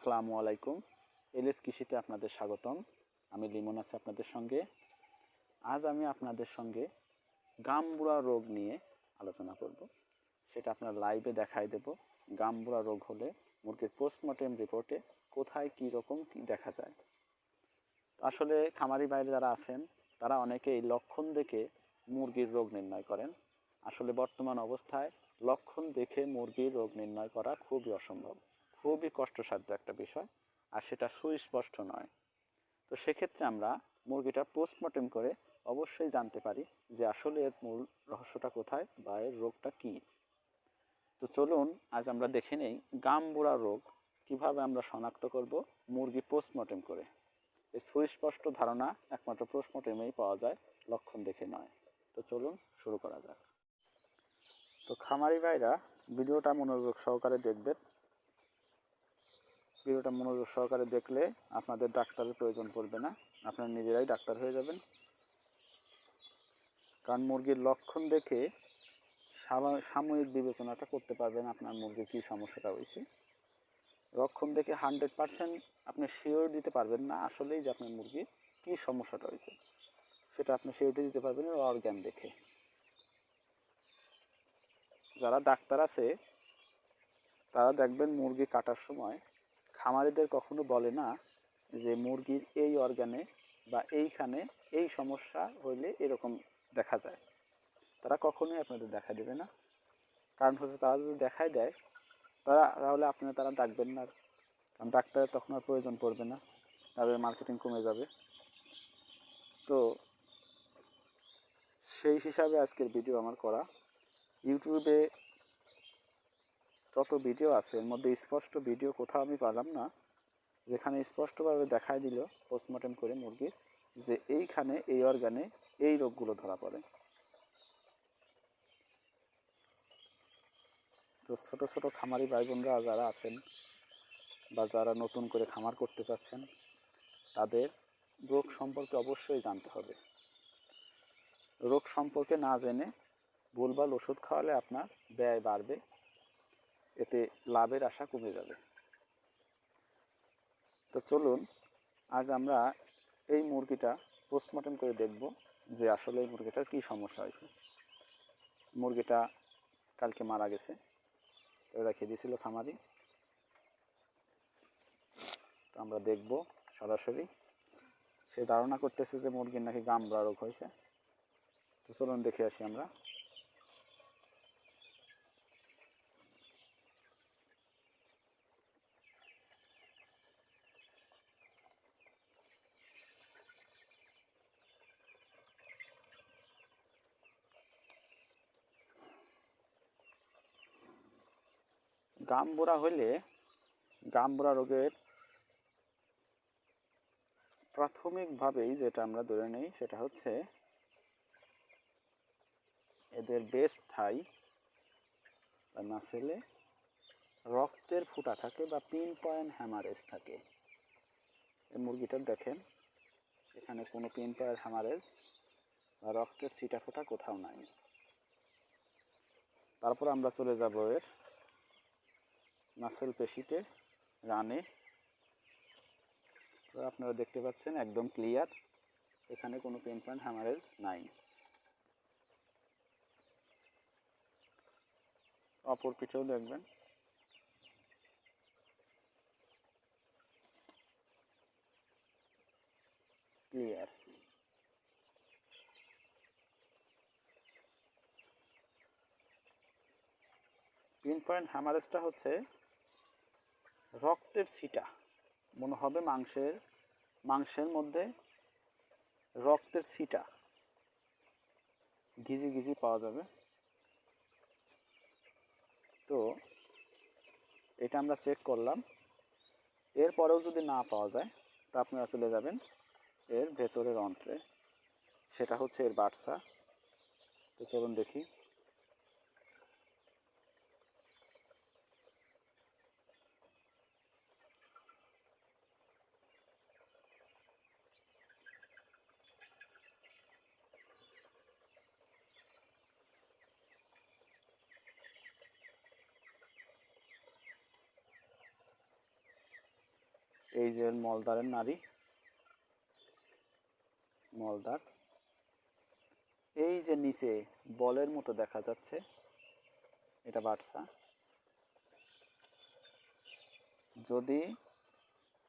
আসসালামু আলাইকুম। এলএস কৃষিতে আপনাদের স্বাগতম। আমি লিমন আছি আপনাদের সঙ্গে। আজ আমি আপনাদের সঙ্গে গামবুড়া রোগ নিয়ে আলোচনা করব। সেটা আপনার লাইভে দেখাই দেব। গামবুড়া রোগ হলে মুরগির পোস্টমর্টেম রিপোর্টে কোথায় কী রকম কী দেখা যায়। আসলে খামারি বাইরে যারা আছেন তারা অনেকেই লক্ষণ দেখে মুরগির রোগ নির্ণয় করেন। আসলে বর্তমান অবস্থায় লক্ষণ দেখে মুরগির রোগ নির্ণয় করা খুবই অসম্ভব, খুবই কষ্টসাধ্য একটা বিষয়, আর সেটা সুস্পষ্ট নয়। তো সেক্ষেত্রে আমরা মুরগিটা পোস্টমর্টেম করে অবশ্যই জানতে পারি যে আসলে এর মূল রহস্যটা কোথায় বা এর রোগটা কী। তো চলুন আজ আমরা দেখে নেই গামবুড়া রোগ কিভাবে আমরা শনাক্ত করব মুরগি পোস্টমর্টেম করে। এই সুস্পষ্ট ধারণা একমাত্র পোস্টমর্টেমেই পাওয়া যায়, লক্ষণ দেখে নয়। তো চলুন শুরু করা যাক। তো খামারি ভাইরা ভিডিওটা মনোযোগ সহকারে দেখবেন। ভিডিওটা মনোযোগ সহকারে দেখলে আপনাদের ডাক্তারের প্রয়োজন পড়বে না, আপনারা নিজেরাই ডাক্তার হয়ে যাবেন। কারণ মুরগির লক্ষণ দেখে সাময়িক বিবেচনাটা করতে পারবেন আপনার মুরগির কী সমস্যাটা হয়েছে। লক্ষণ দেখে 100% আপনি শিওর দিতে পারবেন না আসলেই যে আপনার মুরগির কী সমস্যাটা হয়েছে। সেটা আপনি শিওরিটি দিতে পারবেন অর্গান দেখে। যারা ডাক্তার আছে তারা দেখবেন মুরগি কাটার সময় খামারিদের কখনো বলে না যে মুরগির এই অর্গানে বা এইখানে এই সমস্যা হইলে এরকম দেখা যায়। তারা কখনোই আপনাদের দেখা দেবে না। কারণ হচ্ছে তারা যদি দেখাই দেয় তাহলে তারা ডাকবেন না, কারণ ডাক্তারের তখন আর প্রয়োজন পড়বে না, তাদের মার্কেটিং কমে যাবে। তো সেই হিসাবে আজকের ভিডিও আমার করা। ইউটিউবে যত ভিডিও আছে এর মধ্যে স্পষ্ট ভিডিও কোথাও আমি পেলাম না যেখানে স্পষ্টভাবে দেখাই দিল পোস্টমর্টেম করে মুরগির যে এইখানে এই অর্গানে এই রোগগুলো ধরা পড়ে। তো ছোট ছোট খামারি ভাই বোনরা যারা আছেন বা যারা নতুন করে খামার করতে চাচ্ছেন তাদের রোগ সম্পর্কে অবশ্যই জানতে হবে। রোগ সম্পর্কে না জেনে ভুলভাল ওষুধ খাওয়ালে আপনার ব্যয় বাড়বে, এতে লাভের আশা কমে যাবে। তো চলুন আজ আমরা এই মুরগিটা পোস্টমর্টেম করে দেখব যে আসলে এই মুরগিটার কী সমস্যা হয়েছে। মুরগিটা কালকে মারা গেছে, তো রেখে দিয়েছিল খামারি। তো আমরা দেখব সরাসরি। সে ধারণা করতেছে যে মুরগির নাকি গামবুড়া রোগ হয়েছে। তো চলুন দেখে আসি আমরা। গামবুড়া রোগের প্রাথমিকভাবেই যেটা আমরা ধরে নিই সেটা হচ্ছে এদের বেস থাই বা মাসেলে রক্তের ফুটা থাকে বা পিন পয়েন্ট হ্যামারেজ থাকে। এই মুরগিটার দেখেন এখানে কোনো পিন পয়েন্ট হ্যামারেজ বা রক্তের ছিটা ফোটা কোথাও নাই। তারপর আমরা চলে যাব এর মাসেল পেশিতে, রানে। তো আপনারা দেখতে পাচ্ছেন একদম ক্লিয়ার, এখানে কোনো পিন পয়েন্ট হ্যামারেজ নাই। অপর পিঠেও দেখবেন ক্লিয়ার। পিন পয়েন্ট হ্যামারেজটা হচ্ছে রক্তের ছিটা, মনে হবে মাংসের মধ্যে রক্তের ছিটা ঘিজি ঘিজি পাওয়া যাবে। তো এটা আমরা চেক করলাম, এরপরেও যদি না পাওয়া যায় তা আপনারা চলে যাবেন এর ভেতরের অন্ত্রে, সেটা হচ্ছে এর বাচ্চা। তো চলুন দেখি। এই যে মলদারের নাড়ি, মলদার, এই যে নিচে বলের মতো দেখা যাচ্ছে এটা বাচ্চা। যদি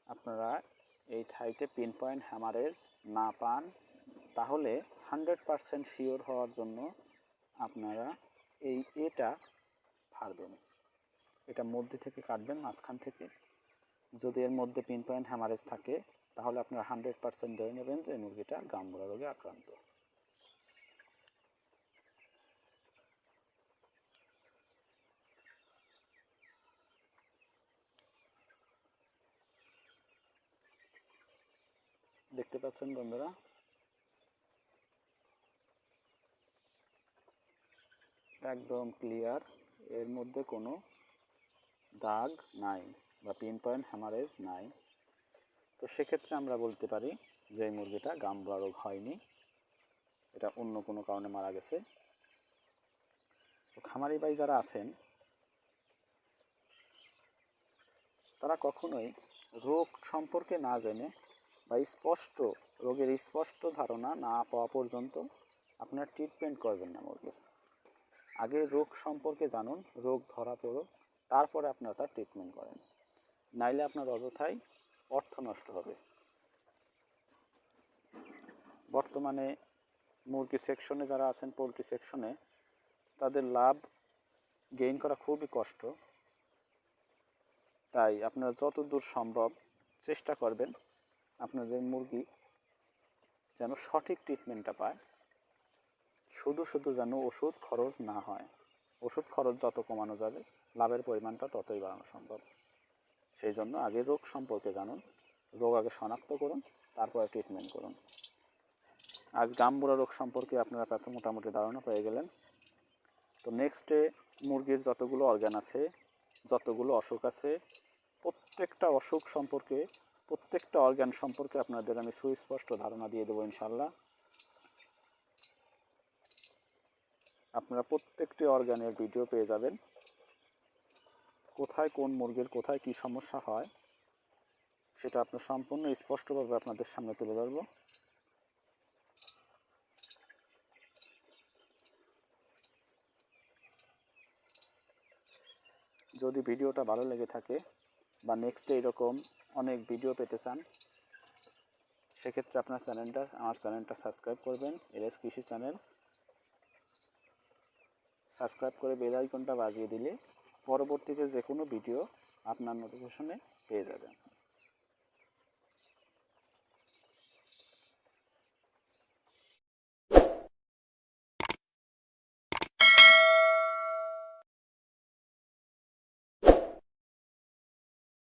আপনারা এই থাইতে পিন পয়েন্ট হ্যামারেজ না পান তাহলে 100% শিওর হওয়ার জন্য আপনারা এটা ফাড়বেন, এটা মধ্যে থেকে কাটবেন, মাঝখান থেকে। যদি এর মধ্যে পিন পয়েন্ট হ্যামারেজ থাকে তাহলে আপনারা 100% ধরে নেবেন যে মুরগিটা গাম্বুরা রোগে আক্রান্ত। দেখতে পাচ্ছেন বন্ধুরা, একদম ক্লিয়ার, এর মধ্যে কোনো দাগ নাই বা পিন পয়েন্ট হ্যামারেজ নাই। তো সেক্ষেত্রে আমরা বলতে পারি যে এই মুরগিটা গাম্বুরা রোগ হয়নি, এটা অন্য কোনো কারণে মারা গেছে। তো খামারি ভাই যারা আছেন তারা কখনোই রোগ সম্পর্কে না জেনে বা স্পষ্ট রোগের স্পষ্ট ধারণা না পাওয়া পর্যন্ত আপনার ট্রিটমেন্ট করবেন না মুরগির। আগে রোগ সম্পর্কে জানুন, রোগ ধরা পড়ুক, তারপরে আপনারা তার ট্রিটমেন্ট করেন, নাইলে আপনার অযথাই অর্থ নষ্ট হবে। বর্তমানে মুরগি সেকশনে যারা আছেন, পোলট্রি সেকশনে, তাদের লাভ গেইন করা খুবই কষ্ট। তাই আপনারা যতদূর সম্ভব চেষ্টা করবেন আপনাদের মুরগি যেন সঠিক ট্রিটমেন্টটা পায়, শুধু শুধু যেন ওষুধ খরচ না হয়। ওষুধ খরচ যত কমানো যাবে লাভের পরিমাণটা ততই বাড়ানো সম্ভব। সেই জন্য আগে রোগ সম্পর্কে জানুন, রোগ আগে শনাক্ত করুন, তারপরে ট্রিটমেন্ট করুন। আজ গাম্বুরা রোগ সম্পর্কে আপনারা মোটামুটি ধারণা পেয়ে গেলেন। তো নেক্সটে মুরগির যতগুলো অর্গান আছে, যতগুলো অসুখ আছে, প্রত্যেকটা অসুখ সম্পর্কে, প্রত্যেকটা অর্গান সম্পর্কে আপনাদের আমি সুস্পষ্ট ধারণা দিয়ে দেবো ইনশাল্লাহ। আপনারা প্রত্যেকটি অর্গানের ভিডিও পেয়ে যাবেন, কোথায় কোন মুরগির কোথায় কি সমস্যা হয় সেটা আপনার সম্পূর্ণ স্পষ্টভাবে আপনাদের সামনে তুলে ধরব। যদি ভিডিওটা ভালো লেগে থাকে বা নেক্সট এরকম অনেক ভিডিও পেতে চান, সেক্ষেত্রে আপনার আমার চ্যানেলটা সাবস্ক্রাইব করবেন, এলএস কৃষি চ্যানেল। সাবস্ক্রাইব করে বেল আইকনটা বাজিয়ে দিলে পরবর্তীতে যে কোনো ভিডিও আপনার নোটিফিকেশনে পেয়ে যাবেন।